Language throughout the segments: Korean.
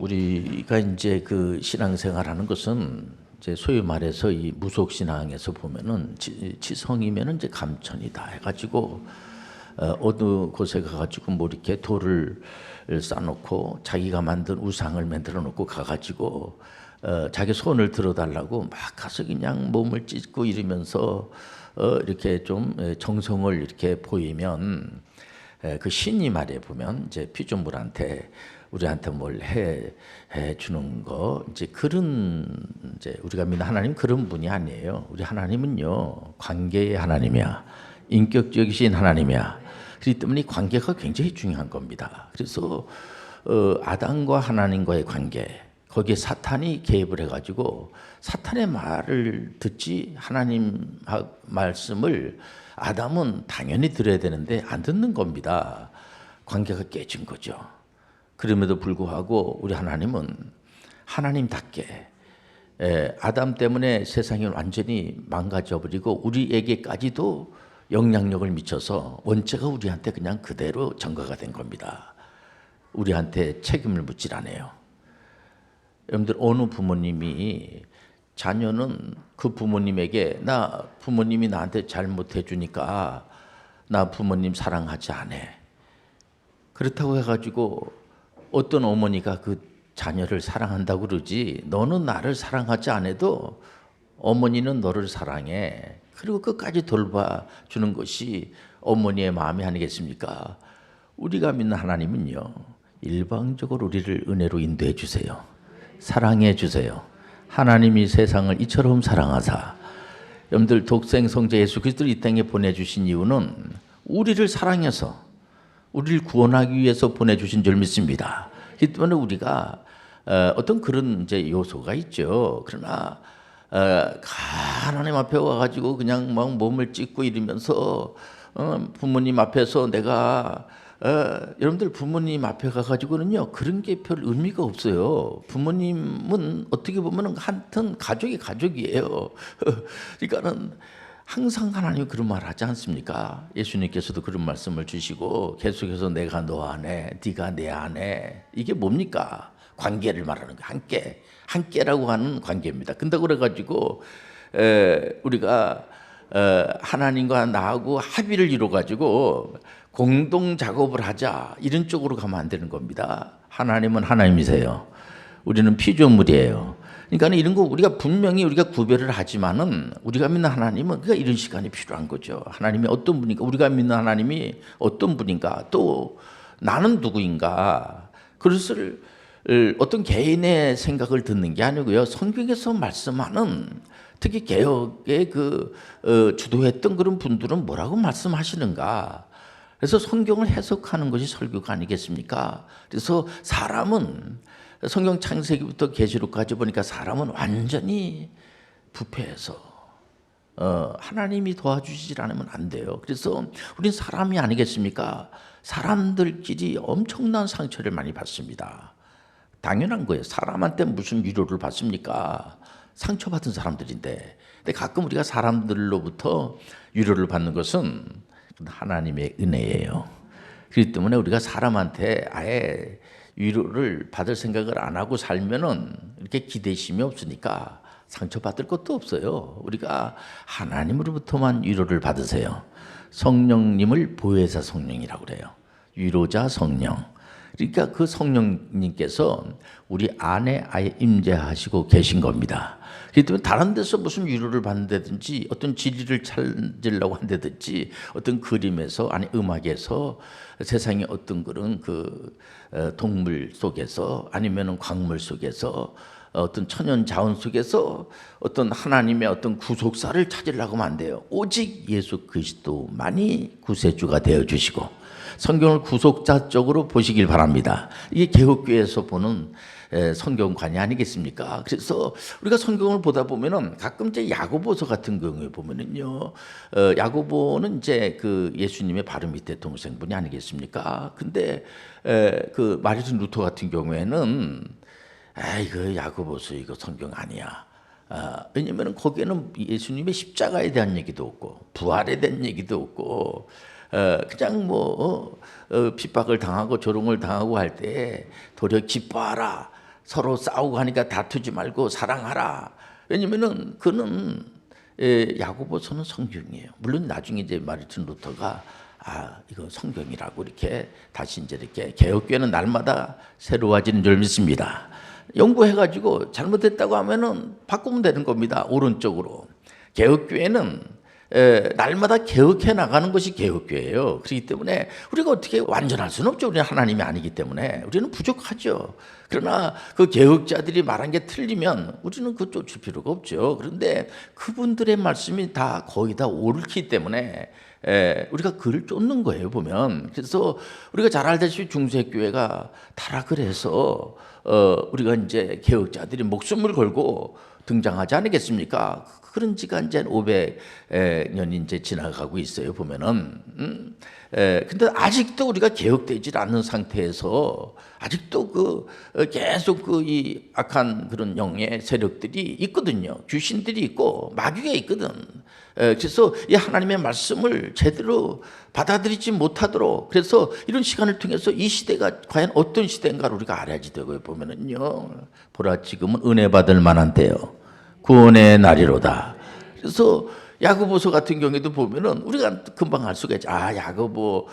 우리가 이제 그 신앙생활하는 것은 이제 소위 말해서 이 무속 신앙에서 보면은 지성이면은 이제 감천이다 해가지고 어느 곳에 가가지고 뭐 이렇게 돌을 쌓아놓고 자기가 만든 우상을 만들어 놓고 가가지고 자기 손을 들어달라고 막 가서 그냥 몸을 찢고 이러면서 이렇게 좀 정성을 이렇게 보이면 그 신이 말해 보면 이제 피조물한테 우리한테 뭘 해 주는 거 이제 그런 이제 우리가 믿는 하나님 그런 분이 아니에요. 우리 하나님은요 관계의 하나님이야, 인격적이신 하나님이야. 그렇기 때문에 이 관계가 굉장히 중요한 겁니다. 그래서 아담과 하나님과의 관계 거기에 사탄이 개입을 해가지고 사탄의 말을 듣지 하나님 말씀을 아담은 당연히 들어야 되는데 안 듣는 겁니다. 관계가 깨진 거죠. 그럼에도 불구하고 우리 하나님은 하나님답게 아담 때문에 세상이 완전히 망가져버리고 우리에게까지도 영향력을 미쳐서 원죄가 우리한테 그냥 그대로 전가가 된 겁니다. 우리한테 책임을 묻질 않아요. 여러분들 어느 부모님이 자녀는 그 부모님에게 나 부모님이 나한테 잘못해 주니까 나 부모님 사랑하지 않아. 그렇다고 해가지고 어떤 어머니가 그 자녀를 사랑한다고 그러지 너는 나를 사랑하지 않아도 어머니는 너를 사랑해. 그리고 끝까지 돌봐주는 것이 어머니의 마음이 아니겠습니까? 우리가 믿는 하나님은요 일방적으로 우리를 은혜로 인도해 주세요. 사랑해 주세요. 하나님이 세상을 이처럼 사랑하사 여러분들 독생 성자 예수 그리스도를 이 땅에 보내주신 이유는 우리를 사랑해서 우리를 구원하기 위해서 보내주신 줄 믿습니다. 그렇기 때문에 우리가 어떤 그런 이제 요소가 있죠. 그러나 하나님 앞에 와가지고 그냥 막 몸을 찢고 이러면서 부모님 앞에서 내가 여러분들 부모님 앞에 가가지고는요 그런 게 별 의미가 없어요. 부모님은 어떻게 보면은 한튼 가족이에요. 그러니까는 항상 하나님 그런 말 하지 않습니까? 예수님께서도 그런 말씀을 주시고 계속해서 내가 너 안에 네가 내 안에 이게 뭡니까? 관계를 말하는 거예요. 함께라고 하는 관계입니다. 근데 그래가지고 우리가 하나님과 나하고 합의를 이루어가지고 공동 작업을 하자 이런 쪽으로 가면 안 되는 겁니다. 하나님은 하나님이세요. 우리는 피조물이에요. 그러니까 이런 거 우리가 분명히 우리가 구별을 하지만은 우리가 믿는 하나님은 그러니까 이런 시간이 필요한 거죠. 하나님이 어떤 분인가, 우리가 믿는 하나님이 어떤 분인가, 또 나는 누구인가, 그것을 어떤 개인의 생각을 듣는 게 아니고요. 성경에서 말씀하는 특히 개혁의 주도했던 그런 분들은 뭐라고 말씀하시는가. 그래서 성경을 해석하는 것이 설교가 아니겠습니까? 그래서 사람은 성경 창세기부터 계시록까지 보니까 사람은 완전히 부패해서 하나님이 도와주시지 않으면 안 돼요. 그래서 우린 사람이 아니겠습니까? 사람들끼리 엄청난 상처를 많이 받습니다. 당연한 거예요. 사람한테 무슨 위로를 받습니까? 상처받은 사람들인데. 근데 가끔 우리가 사람들로부터 위로를 받는 것은 하나님의 은혜예요. 그렇기 때문에 우리가 사람한테 아예 위로를 받을 생각을 안 하고 살면은 이렇게 기대심이 없으니까 상처받을 것도 없어요. 우리가 하나님으로부터만 위로를 받으세요. 성령님을 보혜사 성령이라고 그래요. 위로자 성령. 그러니까 그 성령님께서 우리 안에 아예 임재하시고 계신 겁니다. 그렇기 때문에 다른 데서 무슨 위로를 받는다든지 어떤 진리를 찾으려고 한다든지 어떤 그림에서 아니 음악에서 세상의 어떤 그런 동물 속에서 아니면 광물 속에서 어떤 천연 자원 속에서 어떤 하나님의 어떤 구속사를 찾으려고 하면 안 돼요. 오직 예수 그리스도만이 구세주가 되어 주시고 성경을 구속자적으로 보시길 바랍니다. 이게 개혁교회에서 보는 성경관이 아니겠습니까? 그래서 우리가 성경을 보다 보면은 가끔 이제 야고보서 같은 경우에 보면은요, 야고보는 이제 그 예수님의 바로 밑에 동생분이 아니겠습니까? 근데 그 마르틴 루터 같은 경우에는 이거 야고보서 이거 성경 아니야. 왜냐면은 거기에는 예수님의 십자가에 대한 얘기도 없고 부활에 대한 얘기도 없고 그냥 핍박을 당하고 조롱을 당하고 할 때 도리어 기뻐하라. 서로 싸우고 하니까 다투지 말고 사랑하라. 왜냐면은 그는 야고보서는 성경이에요. 물론 나중에 이제 마르틴 루터가 이거 성경이라고 이렇게 다시 이제 이렇게 개혁교회는 날마다 새로워지는 줄 믿습니다. 연구해가지고 잘못됐다고 하면은 바꾸면 되는 겁니다. 오른쪽으로. 개혁교회는 날마다 개혁해 나가는 것이 개혁교회예요. 그렇기 때문에 우리가 어떻게 완전할 수는 없죠. 우리는 하나님이 아니기 때문에 우리는 부족하죠. 그러나 그 개혁자들이 말한 게 틀리면 우리는 그거 쫓을 필요가 없죠. 그런데 그분들의 말씀이 다 거의 다 옳기 때문에 우리가 그를 쫓는 거예요, 보면. 그래서 우리가 잘 알다시피 중세교회가 타락을 해서 우리가 이제 개혁자들이 목숨을 걸고 등장하지 않겠습니까? 그런 지가 이제 500년이 이제 지나가고 있어요, 보면은. 근데 아직도 우리가 개혁되지 않는 상태에서 아직도 계속 이 악한 그런 영의 세력들이 있거든요. 귀신들이 있고 마귀가 있거든. 그래서 이 하나님의 말씀을 제대로 받아들이지 못하도록, 그래서 이런 시간을 통해서 이 시대가 과연 어떤 시대인가를 우리가 알아야지 되고요. 보면은요, 보라 지금은 은혜 받을 만한 때요, 구원의 날이로다. 그래서 야고보서 같은 경우에도 보면은 우리가 금방 알 수가 있죠. 야고보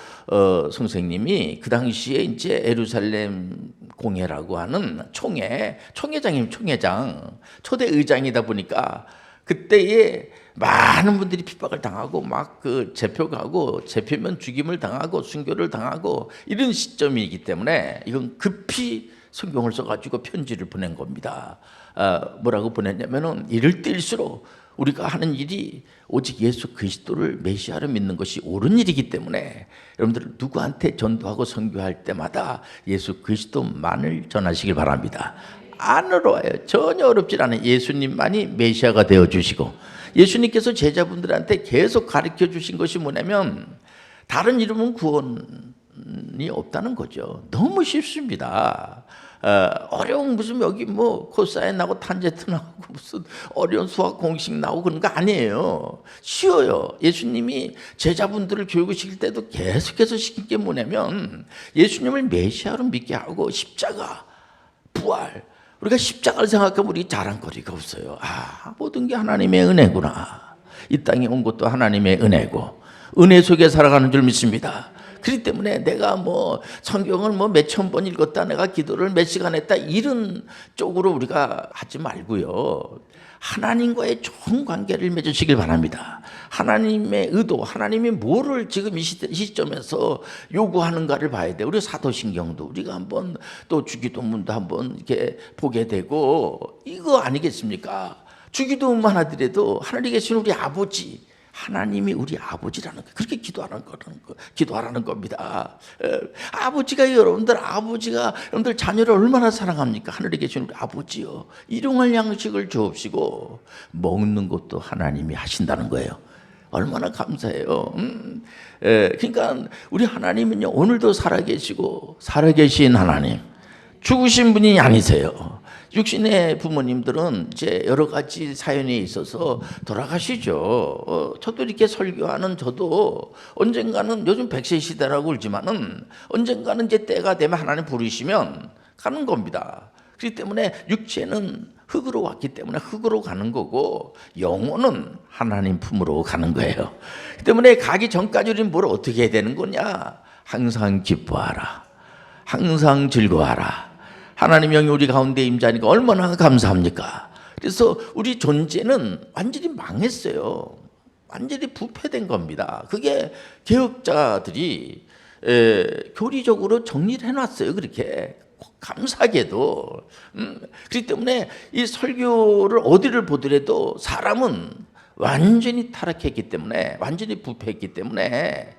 선생님이 그 당시에 이제 예루살렘 공회라고 하는 총회장님, 초대 의장이다 보니까 그때에 많은 분들이 핍박을 당하고 막 재표가고 재표면 죽임을 당하고 순교를 당하고 이런 시점이기 때문에 이건 급히 성경을 써가지고 편지를 보낸 겁니다. 뭐라고 보냈냐면은 이를 뛸수록 우리가 하는 일이 오직 예수 그리스도를 메시아로 믿는 것이 옳은 일이기 때문에 여러분들 누구한테 전도하고 선교할 때마다 예수 그리스도만을 전하시길 바랍니다. 안 어려워요. 전혀 어렵지 않아요. 예수님만이 메시아가 되어주시고, 예수님께서 제자분들한테 계속 가르쳐 주신 것이 뭐냐면 다른 이름은 구원이 없다는 거죠. 너무 쉽습니다. 어려운 무슨 여기 뭐 코사인 나오고 탄젠트 나오고 무슨 어려운 수학 공식 나오고 그런 거 아니에요. 쉬워요. 예수님이 제자분들을 교육을 시킬 때도 계속해서 시킨 게 뭐냐면 예수님을 메시아로 믿게 하고 십자가, 부활. 우리가 십자가를 생각하면 우리 자랑거리가 없어요. 모든 게 하나님의 은혜구나. 이 땅에 온 것도 하나님의 은혜고 은혜 속에 살아가는 줄 믿습니다. 그렇기 때문에 내가 뭐 성경을 뭐 몇천 번 읽었다, 내가 기도를 몇 시간 했다, 이런 쪽으로 우리가 하지 말고요. 하나님과의 좋은 관계를 맺으시길 바랍니다. 하나님의 의도, 하나님이 뭐를 지금 이 시점에서 요구하는가를 봐야 돼요. 우리 사도신경도 우리가 한번 또 주기도문도 한번 이렇게 보게 되고 이거 아니겠습니까? 주기도문만 하더라도 하늘에 계신 우리 아버지, 하나님이 우리 아버지라는 거, 그렇게 기도하라는 겁니다. 아버지가 여러분들 자녀를 얼마나 사랑합니까? 하늘에 계신 우리 아버지요, 일용할 양식을 주옵시고 먹는 것도 하나님이 하신다는 거예요. 얼마나 감사해요. 그러니까 우리 하나님은요, 오늘도 살아계신 하나님, 죽으신 분이 아니세요. 육신의 부모님들은 이제 여러 가지 사연이 있어서 돌아가시죠. 저도 이렇게 설교하는 저도 언젠가는, 요즘 100세 시대라고 그러지만은 언젠가는 이제 때가 되면 하나님 부르시면 가는 겁니다. 그렇기 때문에 육체는 흙으로 왔기 때문에 흙으로 가는 거고 영혼은 하나님 품으로 가는 거예요. 그렇기 때문에 가기 전까지 우리는 뭘 어떻게 해야 되는 거냐? 항상 기뻐하라. 항상 즐거워하라. 하나님 영이 우리 가운데 임재하니까 얼마나 감사합니까? 그래서 우리 존재는 완전히 망했어요. 완전히 부패된 겁니다. 그게 개혁자들이 교리적으로 정리를 해놨어요. 그렇게 감사하게도. 그렇기 때문에 이 설교를 어디를 보더라도 사람은 완전히 타락했기 때문에, 완전히 부패했기 때문에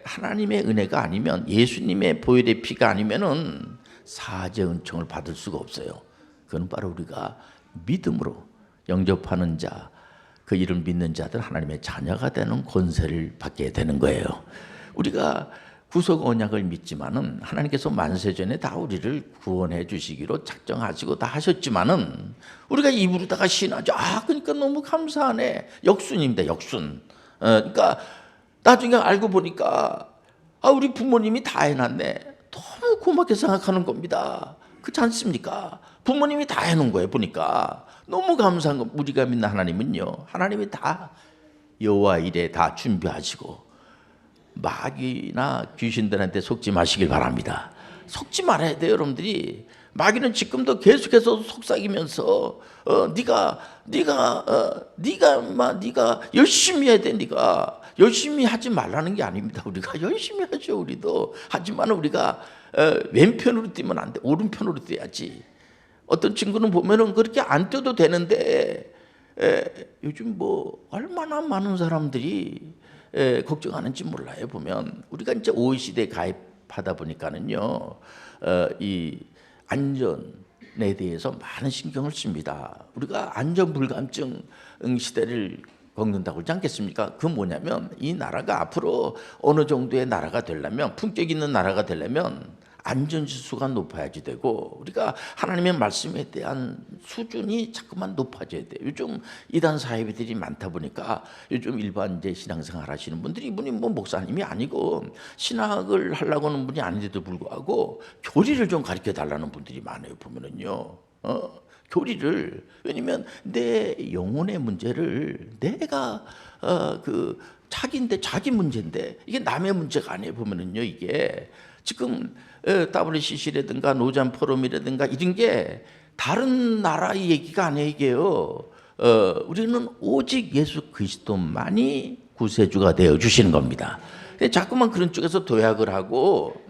하나님의 은혜가 아니면, 예수님의 보혈의 피가 아니면은 사죄 은총을 받을 수가 없어요. 그건 바로 우리가 믿음으로 영접하는 자, 그 이름 믿는 자들 하나님의 자녀가 되는 권세를 받게 되는 거예요. 우리가 구속 언약을 믿지만은 하나님께서 만세전에 다 우리를 구원해 주시기로 작정하시고 다 하셨지만은 우리가 입으로다가 신하죠. 그러니까 너무 감사하네. 역순입니다. 역순. 그러니까 나중에 알고 보니까 우리 부모님이 다 해놨네. 너무 고맙게 생각하는 겁니다. 그렇지 않습니까? 부모님이 다 해놓은 거예요. 보니까 너무 감사한 거. 우리가 믿는 하나님은요, 하나님이 다 여호와 일에 다 준비하시고 마귀나 귀신들한테 속지 마시길 바랍니다. 속지 말아야 돼요, 여러분들이. 마귀는 지금도 계속해서 속삭이면서 네가 열심히 해야 돼. 네가 열심히 하지 말라는 게 아닙니다. 우리가 열심히 하죠. 우리도. 하지만 우리가 왼편으로 뛰면 안 돼. 오른편으로 뛰어야지. 어떤 친구는 보면은 그렇게 안 뛰어도 되는데 요즘 뭐 얼마나 많은 사람들이 걱정하는지 몰라요. 보면 우리가 이제 OECD에 가입하다 보니까는요, 이 안전에 대해서 많은 신경을 씁니다. 우리가 안전 불감증 시대를 겪는다고 그러지 않겠습니까? 그 뭐냐면 이 나라가 앞으로 어느 정도의 나라가 되려면, 품격 있는 나라가 되려면 안전지수가 높아야지 되고, 우리가 하나님의 말씀에 대한 수준이 자꾸만 높아져야 돼요. 요즘 이단 사회비들이 많다 보니까 요즘 일반 이제 신앙생활 하시는 분들이, 이분이 뭐 목사님이 아니고 신학을 하려고 하는 분이 아닌데도 불구하고 교리를 좀 가르쳐 달라는 분들이 많아요. 보면은요, 교리를. 왜냐면 내 영혼의 문제를 내가 자기 문제인데 이게 남의 문제가 아니에요. 보면은요, 이게 지금 WCC라든가 노잔 포럼이라든가 이런 게 다른 나라의 얘기가 아니에요. 이게요. 우리는 오직 예수 그리스도만이 구세주가 되어 주시는 겁니다. 자꾸만 그런 쪽에서 도약을 하고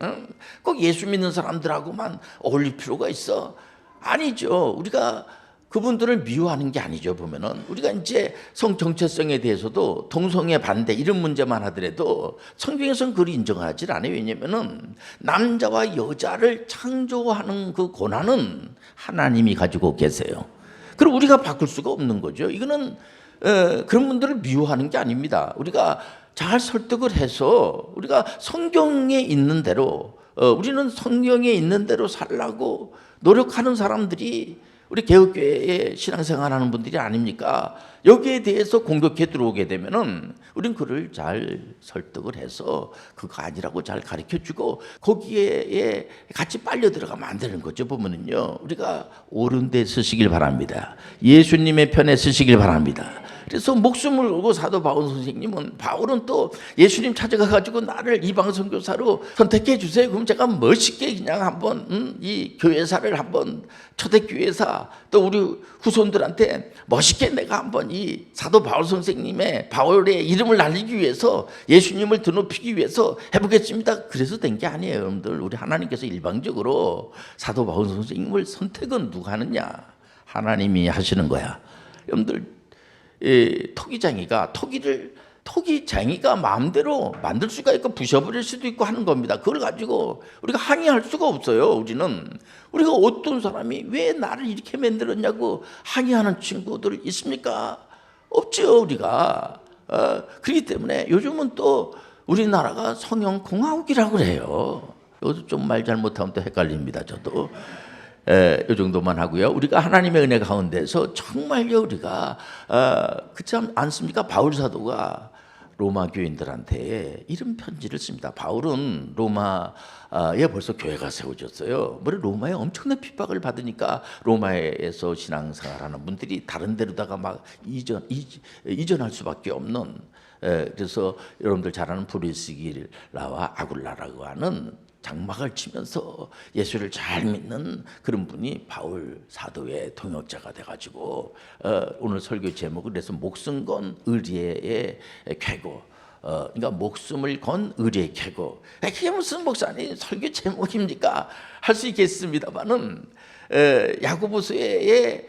꼭 예수 믿는 사람들하고만 어울릴 필요가 있어? 아니죠. 우리가 그분들을 미워하는 게 아니죠. 보면은 우리가 이제 성 정체성에 대해서도 동성애 반대 이런 문제만 하더라도 성경에서는 그걸 인정하지 않아요. 왜냐면은 남자와 여자를 창조하는 그 권한은 하나님이 가지고 계세요. 그럼 우리가 바꿀 수가 없는 거죠. 이거는 그런 분들을 미워하는 게 아닙니다. 우리가 잘 설득을 해서 우리가 성경에 있는 대로, 우리는 성경에 있는 대로 살라고 노력하는 사람들이 우리 개혁교회에 신앙생활하는 분들이 아닙니까? 여기에 대해서 공격해 들어오게 되면은 우린 그를 잘 설득을 해서 그거 아니라고 잘 가르쳐주고 거기에 같이 빨려 들어가면 안 되는 거죠. 보면은요, 우리가 옳은 데 서시길 바랍니다. 예수님의 편에 서시길 바랍니다. 그래서 목숨을 걸고 사도 바울 선생님은, 바울은 또 예수님 찾아가가지고 나를 이방 선교사로 선택해 주세요. 그럼 제가 멋있게 그냥 한번 이 교회사를 한번, 초대교회사 또 우리 후손들한테 멋있게 내가 한번 이 사도 바울 선생님의, 바울의 이름을 날리기 위해서, 예수님을 드높이기 위해서 해보겠습니다. 그래서 된 게 아니에요. 여러분들, 우리 하나님께서 일방적으로 사도 바울 선생님을 선택은 누가 하느냐? 하나님이 하시는 거야. 여러분들, 토기장이가 마음대로 만들 수가 있고 부셔버릴 수도 있고 하는 겁니다. 그걸 가지고 우리가 항의할 수가 없어요. 우리가 어떤 사람이 왜 나를 이렇게 만들었냐고 항의하는 친구들 있습니까? 없죠. 우리가 그렇기 때문에 요즘은 또 우리나라가 성형공화국이라고 그래요. 이것도 좀 말 잘못하면 또 헷갈립니다. 저도. 이 정도만 하고요. 우리가 하나님의 은혜 가운데서 정말요, 우리가 그렇지 않습니까? 바울 사도가 로마 교인들한테 이런 편지를 씁니다. 바울은 로마에 벌써 교회가 세워졌어요. 로마에 엄청난 핍박을 받으니까 로마에서 신앙생활하는 분들이 다른 데로다가 막 이전할 수밖에 없는, 그래서 여러분들 잘 아는 브리스길라와 아굴라라고 하는 장막을 치면서 예수를 잘 믿는 그런 분이 바울 사도의 동역자가 돼가지고 오늘 설교 제목을 그래서 목숨 건 의리의 쾌고, 그러니까 목숨을 건 의리의 쾌고. 그게 무슨 목사님 설교 제목입니까? 할 수 있겠습니다만은 야고보서의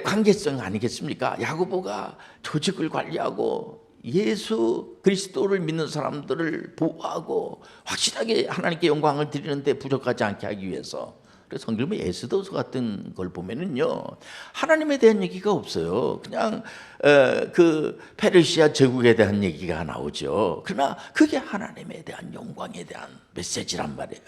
관계성 아니겠습니까? 야고보가 조직을 관리하고 예수 그리스도를 믿는 사람들을 보호하고 확실하게 하나님께 영광을 드리는데 부족하지 않게 하기 위해서. 그래서 성경에 에스더서 같은 걸 보면은요, 하나님에 대한 얘기가 없어요. 그냥 그 페르시아 제국에 대한 얘기가 나오죠. 그러나 그게 하나님에 대한 영광에 대한 메시지란 말이에요.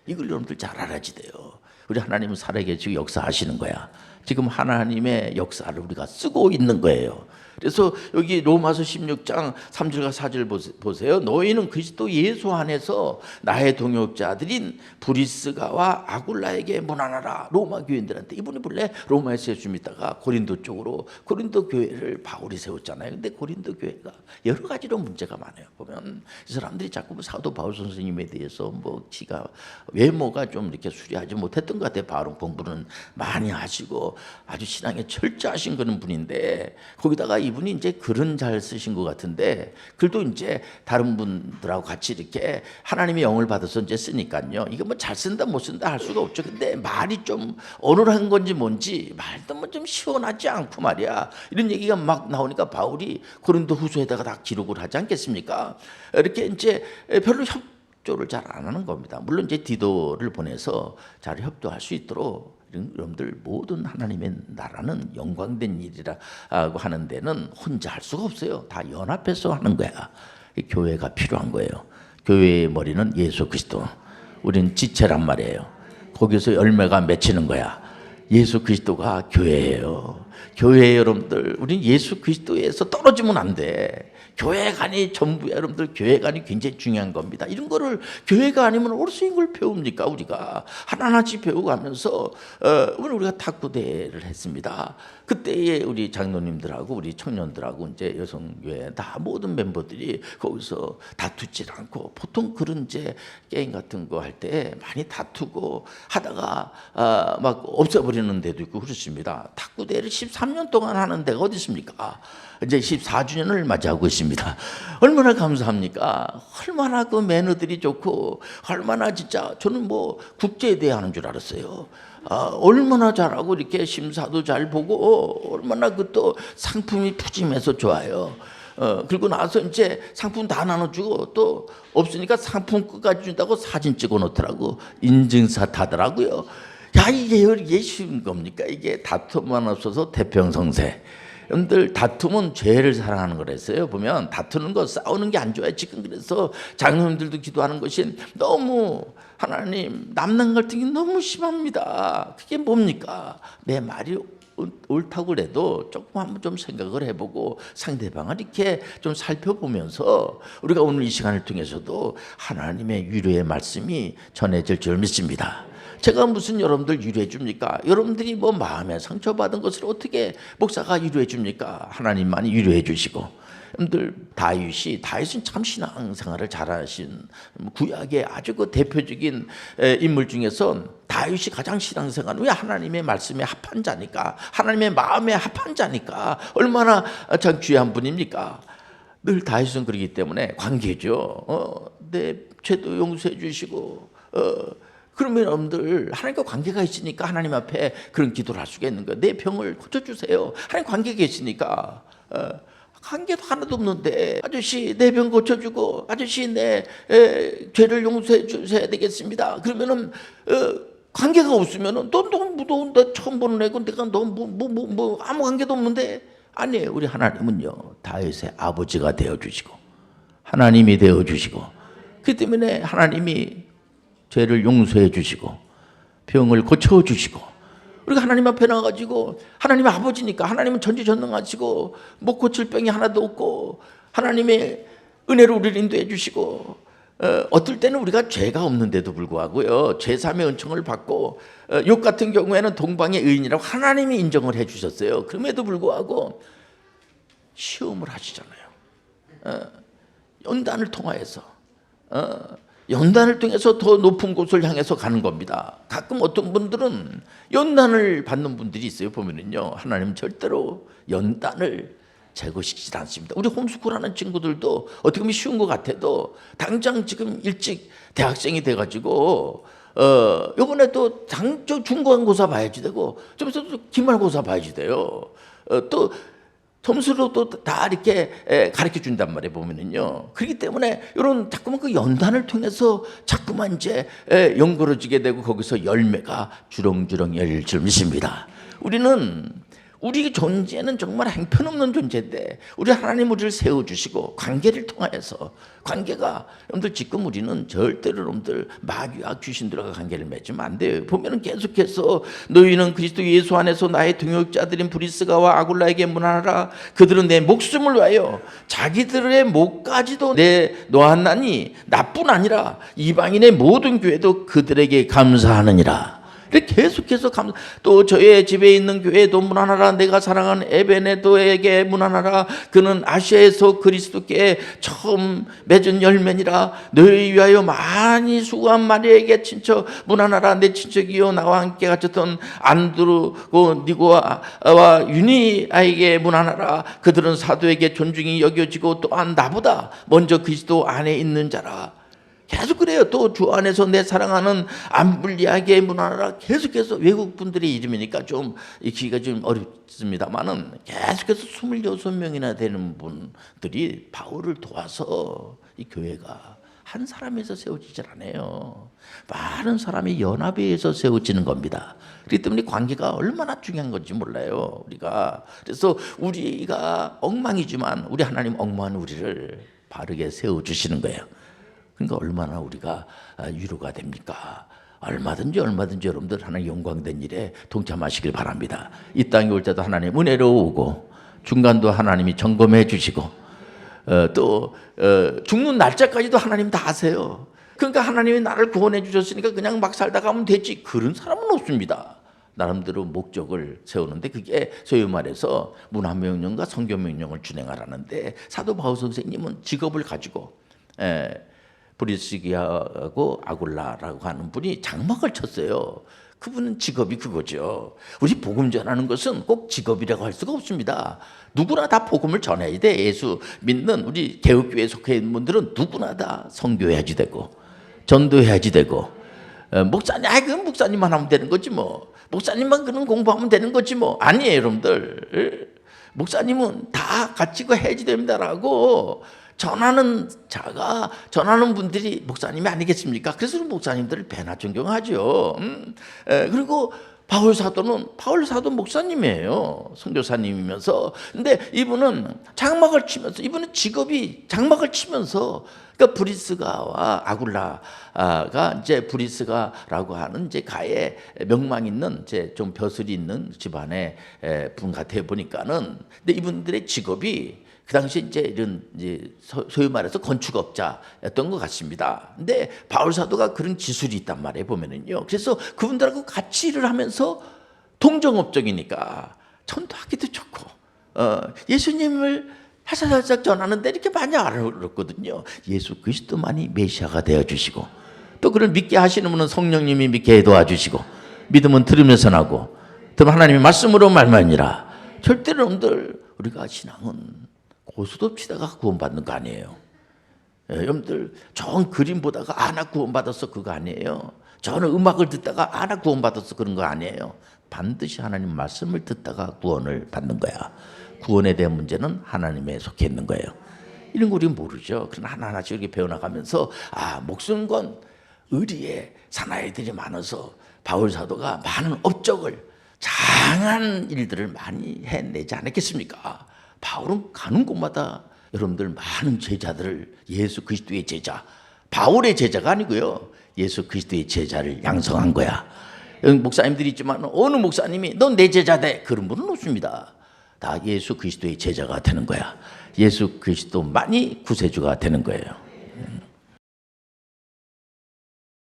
이걸 여러분들 잘 알아야지 돼요. 우리 하나님은 살아계시고 역사하시는 거야. 지금 하나님의 역사를 우리가 쓰고 있는 거예요. 그래서 여기 로마서 16장 3절과 4절 보세요. 너희는 그리스도 예수 안에서 나의 동역자들인 브리스가와 아굴라에게 문안하라. 로마 교인들한테. 이분이 본래 로마에서 좀 있다가 고린도 쪽으로 고린도 교회를 바울이 세웠잖아요. 근데 고린도 교회가 여러 가지로 문제가 많아요. 보면 이 사람들이 자꾸 사도 바울 선생님에 대해서 뭐 지가 외모가 좀 이렇게 수리하지 못했던 것 같아요. 바울은 공부는 많이 하시고 아주 신앙에 철저하신 그런 분인데, 거기다가 이분이 이제 글은 잘 쓰신 것 같은데, 글도 이제 다른 분들하고 같이 이렇게 하나님의 영을 받아서 이제 쓰니까요. 이게 뭐 잘 쓴다 못 쓴다 할 수가 없죠. 근데 말이 좀 어눌한 건지 뭔지 말도 뭐 좀 시원하지 않고 말이야. 이런 얘기가 막 나오니까 바울이 고린도 후서에다가 다 기록을 하지 않겠습니까? 이렇게 이제 별로 협조를 잘 안 하는 겁니다. 물론 이제 디도를 보내서 잘 협조할 수 있도록, 여러분들 모든 하나님의 나라는 영광된 일이라고 하는 데는 혼자 할 수가 없어요. 다 연합해서 하는 거야. 교회가 필요한 거예요. 교회의 머리는 예수 그리스도. 우리는 지체란 말이에요. 거기서 열매가 맺히는 거야. 예수 그리스도가 교회예요. 교회 여러분들, 우리는 예수 그리스도에서 떨어지면 안 돼. 교회관이 전부야. 여러분들, 교회관이 굉장히 중요한 겁니다. 이런 거를 교회가 아니면 어디서 이걸 배웁니까? 우리가 하나하나씩 배워가면서 오늘 우리가 탁구대회를 했습니다. 그때에 우리 장로님들하고 우리 청년들하고 이제 여성교회 다 모든 멤버들이 거기서 다투질 않고, 보통 그런 이제 게임 같은 거 할 때 많이 다투고 하다가 막 없애버리는 데도 있고 그렇습니다. 탁구대회를 13년 동안 하는 데가 어디 있습니까? 이제 14주년을 맞이하고 있습니다. 얼마나 감사합니까? 얼마나 그 매너들이 좋고, 얼마나 진짜 저는 뭐 국제대회 하는 줄 알았어요. 얼마나 잘하고 이렇게 심사도 잘 보고, 얼마나 그 또 상품이 푸짐해서 좋아요. 그리고 나서 이제 상품 다 나눠주고, 또 없으니까 상품 끝까지 준다고 사진 찍어 놓더라고. 인증사 타더라고요. 야, 이게 쉬운 겁니까? 이게 다툼만 없어서 태평성세. 여러분들, 다툼은 죄를 사랑하는 거랬어요. 보면 다투는 거, 싸우는 게 안 좋아요. 지금 그래서 장로님들도 기도하는 것이 너무, 하나님, 남남 갈등이 너무 심합니다. 그게 뭡니까? 내 말이 옳다고 해도 조금 한번 좀 생각을 해보고 상대방을 이렇게 좀 살펴보면서 우리가 오늘 이 시간을 통해서도 하나님의 위로의 말씀이 전해질 줄 믿습니다. 제가 무슨 여러분들 위로해 줍니까? 여러분들이 뭐 마음에 상처받은 것을 어떻게 목사가 위로해 줍니까? 하나님만이 위로해 주시고. 여러분들, 다윗은 참 신앙생활을 잘하신 구약의 아주 그 대표적인 인물 중에서 다윗이 가장 신앙생활은, 왜? 하나님의 말씀에 합한 자니까, 하나님의 마음에 합한 자니까 얼마나 참 귀한 분입니까? 늘 다윗은 그러기 때문에 관계죠. 내 죄도 용서해 주시고, 그러면 여러분들, 하나님과 관계가 있으니까 하나님 앞에 그런 기도를 할 수가 있는 거예요. 내 병을 고쳐주세요. 하나님 관계가 있으니까. 관계도 하나도 없는데, 아저씨 내 병 고쳐주고, 아저씨 내 죄를 용서해 주셔야 되겠습니다. 그러면은 관계가 없으면은 너 너무 무더운데, 처음 보는 애고 내가 너 아무 관계도 없는데. 아니에요. 우리 하나님은요, 다윗의 아버지가 되어주시고 하나님이 되어주시고, 그 때문에 하나님이 죄를 용서해 주시고 병을 고쳐 주시고, 우리가 하나님 앞에 나가지고, 하나님의 아버지니까, 하나님은 전지전능하시고 못 고칠 병이 하나도 없고, 하나님의 은혜로 우리를 인도해 주시고, 어떨 때는 우리가 죄가 없는데도 불구하고요, 죄사함의 은총을 받고, 욥 같은 경우에는 동방의 의인이라고 하나님이 인정을 해 주셨어요. 그럼에도 불구하고 시험을 하시잖아요. 연단을 통하여서, 연단을 통해서 더 높은 곳을 향해서 가는 겁니다. 가끔 어떤 분들은 연단을 받는 분들이 있어요. 보면은요, 하나님 절대로 연단을 제거시키지 않습니다. 우리 홈스쿨하는 친구들도 어떻게 보면 쉬운 것 같아도, 당장 지금 일찍 대학생이 돼가지고 이번에 또 중간고사 봐야지 되고, 좀 있어도 기말고사 봐야지 돼요. 또 점수로 또 다 이렇게 가르쳐 준단 말이에요, 보면은요. 그렇기 때문에 이런 자꾸만 그 연단을 통해서 자꾸만 이제 연고로지게 되고, 거기서 열매가 주렁주렁 열릴 줄 믿습니다. 우리는 우리 존재는 정말 행편없는 존재인데 우리 하나님 우리를 세워주시고 관계를 통하여서 관계가 여러분들 지금 우리는 절대로 여러분들 마귀와 귀신들과 관계를 맺으면 안 돼요. 보면은 계속해서 너희는 그리스도 예수 안에서 나의 동역자들인 브리스가와 아굴라에게 문안하라. 그들은 내 목숨을 위하여 자기들의 목까지도 내놓았나니 나뿐 아니라 이방인의 모든 교회도 그들에게 감사하느니라. 계속해서 또 저의 집에 있는 교회도 문안하라. 내가 사랑하는 에베네도에게 문안하라. 그는 아시아에서 그리스도께 처음 맺은 열매니라. 너희 위하여 많이 수고한 마리아에게 친척 문안하라. 내 친척이요 나와 함께 갇혔던 안드루고 니고와 유니아에게 문안하라. 그들은 사도에게 존중이 여겨지고 또한 나보다 먼저 그리스도 안에 있는 자라. 계속 그래요. 또 주 안에서 내 사랑하는 암블리아에게 문안하라. 계속해서 외국 분들의 이름이니까 좀 읽기가 좀 어렵습니다만은 계속해서 26명이나 되는 분들이 바울을 도와서 이 교회가 한 사람에서 세워지질 않아요. 많은 사람이 연합에 의해서 세워지는 겁니다. 그렇기 때문에 관계가 얼마나 중요한 건지 몰라요. 그래서 우리가 엉망이지만 우리 하나님 엉망한 우리를 바르게 세워주시는 거예요. 그러니까 얼마나 우리가 위로가 됩니까? 얼마든지 여러분들 하나님 영광된 일에 동참하시길 바랍니다. 이 땅에 올 때도 하나님 은혜로 오고 중간도 하나님이 점검해 주시고 또 죽는 날짜까지도 하나님 다 아세요. 그러니까 하나님이 나를 구원해 주셨으니까 그냥 막 살다 가면 되지. 그런 사람은 없습니다. 나름대로 목적을 세우는데 그게 소위 말해서 문화명령과 성교명령을 준행하라는데 사도 바울 선생님은 직업을 가지고 브리스기하고 아굴라라고 하는 분이 장막을 쳤어요. 그분은 직업이 그거죠. 우리 복음 전하는 것은 꼭 직업이라고 할 수가 없습니다. 누구나 다 복음을 전해야 돼. 예수 믿는 우리 개혁교회에 속해 있는 분들은 누구나 다 선교해야지 되고 전도해야지 되고 목사님, 그건 목사님만 하면 되는 거지 뭐. 목사님만 그런 공부하면 되는 거지 뭐. 아니에요, 여러분들. 목사님은 다 같이 해야지 됩니다라고 전하는 분들이 목사님이 아니겠습니까? 그래서 목사님들을 배나 존경하죠. 그리고 바울 사도 목사님이에요. 선교사님이면서. 근데 이분은 장막을 치면서, 이분은 직업이 장막을 치면서, 그러니까 브리스가와 아굴라가 이제 브리스가라고 하는 이제 가에 명망 있는 이제 좀 벼슬이 있는 집안의 분 같아 보니까는, 근데 이분들의 직업이 그 당시 이제 소위 말해서 건축업자였던 것 같습니다. 근데 바울 사도가 그런 기술이 있단 말이에요, 보면은요. 그래서 그분들하고 같이 일을 하면서 동정업적이니까 전도하기도 좋고, 예수님을 살짝 전하는데 이렇게 많이 알아들었거든요. 예수 그리스도만이 메시아가 되어 주시고, 또 그를 믿게 하시는 분은 성령님이 믿게 도와주시고, 믿음은 들으면서 나고, 들으면 하나님의 말씀으로 말만이라. 절대로 여러분들 우리가 신앙은 고수도 치다가 구원받는 거 아니에요. 여러분들 좋은 그림 보다가 나 구원받았어 그거 아니에요. 좋은 음악을 듣다가 나 구원받았어 그런 거 아니에요. 반드시 하나님 말씀을 듣다가 구원을 받는 거야. 구원에 대한 문제는 하나님에 속해 있는 거예요. 이런 거 우리는 모르죠. 그러나 하나하나씩 이렇게 배워나가면서 목숨 건 의리에 사나이들이 많아서 바울 사도가 많은 업적을, 장한 일들을 많이 해내지 않았겠습니까? 바울은 가는 곳마다 여러분들 많은 제자들을, 예수 그리스도의 제자, 바울의 제자가 아니고요, 예수 그리스도의 제자를 양성한 거야. 여기 목사님들이 있지만 어느 목사님이 넌 내 제자 돼, 그런 분은 없습니다. 다 예수 그리스도의 제자가 되는 거야. 예수 그리스도만이 구세주가 되는 거예요.